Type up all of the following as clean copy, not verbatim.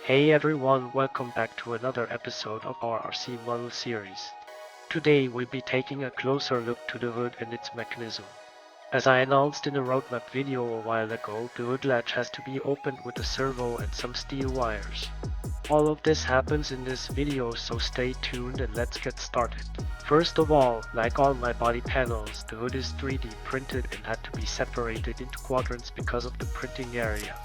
Hey everyone, welcome back to another episode of our RC model series. Today we'll be taking a closer look to the hood and its mechanism. As I announced in a roadmap video a while ago, the hood latch has to be opened with a servo and some steel wires. All of this happens in this video, so stay tuned and let's get started. First of all, like all my body panels, the hood is 3D printed and had to be separated into quadrants because of the printing area.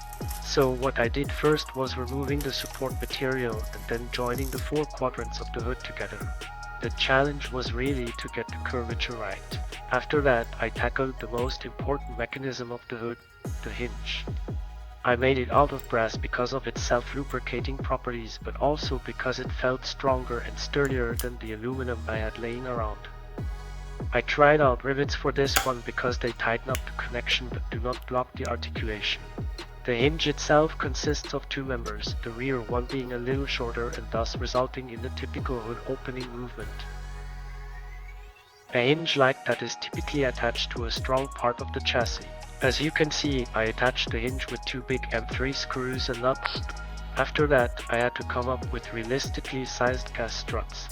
So what I did first was removing the support material and then joining the 4 quadrants of the hood together. The challenge was really to get the curvature right. After that, I tackled the most important mechanism of the hood, the hinge. I made it out of brass because of its self-lubricating properties, but also because it felt stronger and sturdier than the aluminum I had laying around. I tried out rivets for this one because they tighten up the connection but do not block the articulation. The hinge itself consists of 2 members, the rear one being a little shorter and thus resulting in the typical hood opening movement. A hinge like that is typically attached to a strong part of the chassis. As you can see, I attached the hinge with 2 big M3 screws and nuts. After that, I had to come up with realistically sized gas struts.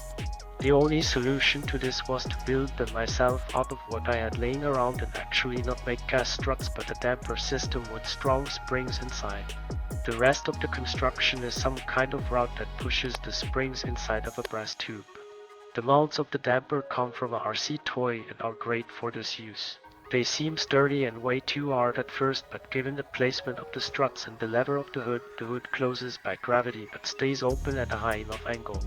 The only solution to this was to build them myself out of what I had laying around and actually not make gas struts but a damper system with strong springs inside. The rest of the construction is some kind of rod that pushes the springs inside of a brass tube. The mounts of the damper come from a RC toy and are great for this use. They seem sturdy and way too hard at first, but given the placement of the struts and the lever of the hood closes by gravity but stays open at a high enough angle.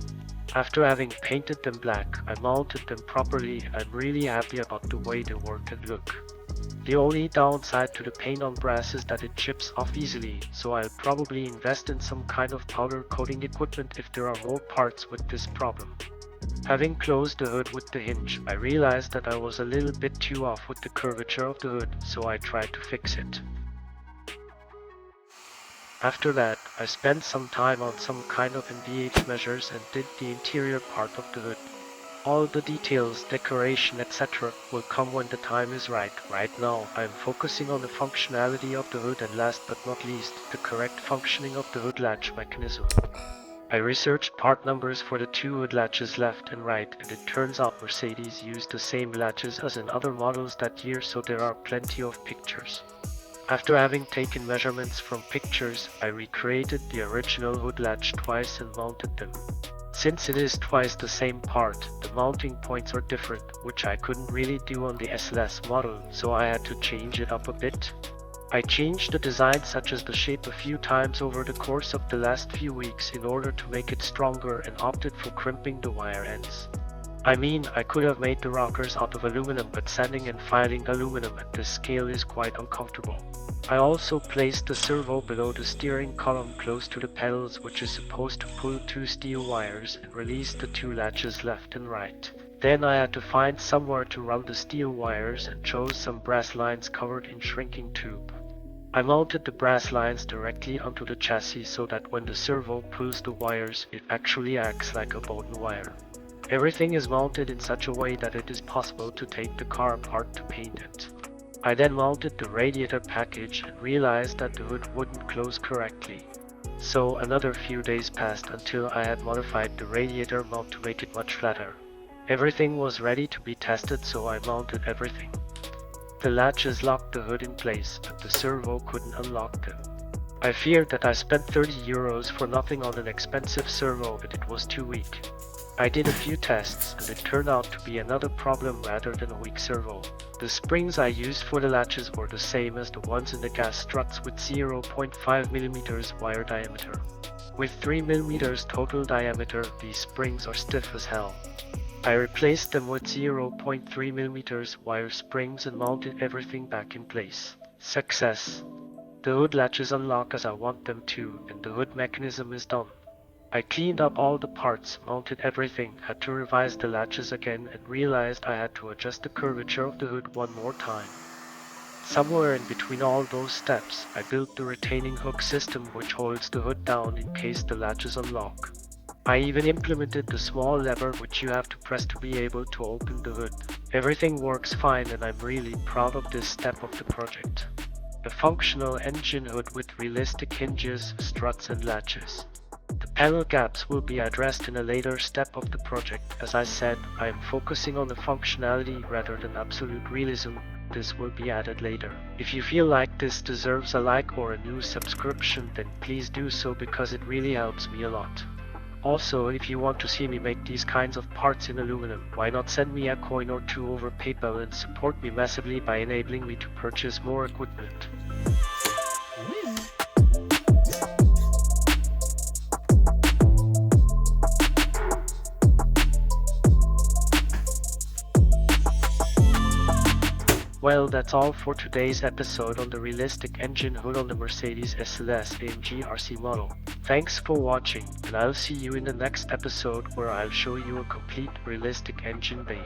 After having painted them black, I mounted them properly and I'm really happy about the way they work and look. The only downside to the paint on brass is that it chips off easily, so I'll probably invest in some kind of powder coating equipment if there are more parts with this problem. Having closed the hood with the hinge, I realized that I was a little bit too off with the curvature of the hood, so I tried to fix it. After that, I spent some time on some kind of NVH measures and did the interior part of the hood. All the details, decoration, etc. will come when the time is right. Right now, I am focusing on the functionality of the hood and last but not least, the correct functioning of the hood latch mechanism. I researched part numbers for the 2 hood latches left and right, and it turns out Mercedes used the same latches as in other models that year, so there are plenty of pictures. After having taken measurements from pictures, I recreated the original hood latch twice and mounted them. Since it is twice the same part, the mounting points are different, which I couldn't really do on the SLS model, so I had to change it up a bit. I changed the design such as the shape a few times over the course of the last few weeks in order to make it stronger and opted for crimping the wire ends. I mean, I could have made the rockers out of aluminum, but sanding and filing aluminum at this scale is quite uncomfortable. I also placed the servo below the steering column close to the pedals, which is supposed to pull 2 steel wires and release the 2 latches left and right. Then I had to find somewhere to run the steel wires and chose some brass lines covered in shrinking tube. I mounted the brass lines directly onto the chassis so that when the servo pulls the wires, it actually acts like a Bowden wire. Everything is mounted in such a way that it is possible to take the car apart to paint it. I then mounted the radiator package and realized that the hood wouldn't close correctly. So another few days passed until I had modified the radiator mount to make it much flatter. Everything was ready to be tested, so I mounted everything. The latches locked the hood in place, but the servo couldn't unlock them. I feared that I spent €30 for nothing on an expensive servo, but it was too weak. I did a few tests and it turned out to be another problem rather than a weak servo. The springs I used for the latches were the same as the ones in the gas struts with 0.5mm wire diameter. With 3mm total diameter, these springs are stiff as hell. I replaced them with 0.3mm wire springs and mounted everything back in place. Success! The hood latches unlock as I want them to, and the hood mechanism is done. I cleaned up all the parts, mounted everything, had to revise the latches again and realized I had to adjust the curvature of the hood one more time. Somewhere in between all those steps, I built the retaining hook system which holds the hood down in case the latches unlock. I even implemented the small lever which you have to press to be able to open the hood. Everything works fine and I'm really proud of this step of the project. A functional engine hood with realistic hinges, struts and latches. Panel gaps will be addressed in a later step of the project. As I said, I am focusing on the functionality rather than absolute realism. This will be added later. If you feel like this deserves a like or a new subscription, then please do so because it really helps me a lot. Also, if you want to see me make these kinds of parts in aluminum, why not send me a coin or two over PayPal and support me massively by enabling me to purchase more equipment. Well, that's all for today's episode on the realistic engine hood on the Mercedes SLS AMG RC model. Thanks for watching, and I'll see you in the next episode where I'll show you a complete realistic engine bay.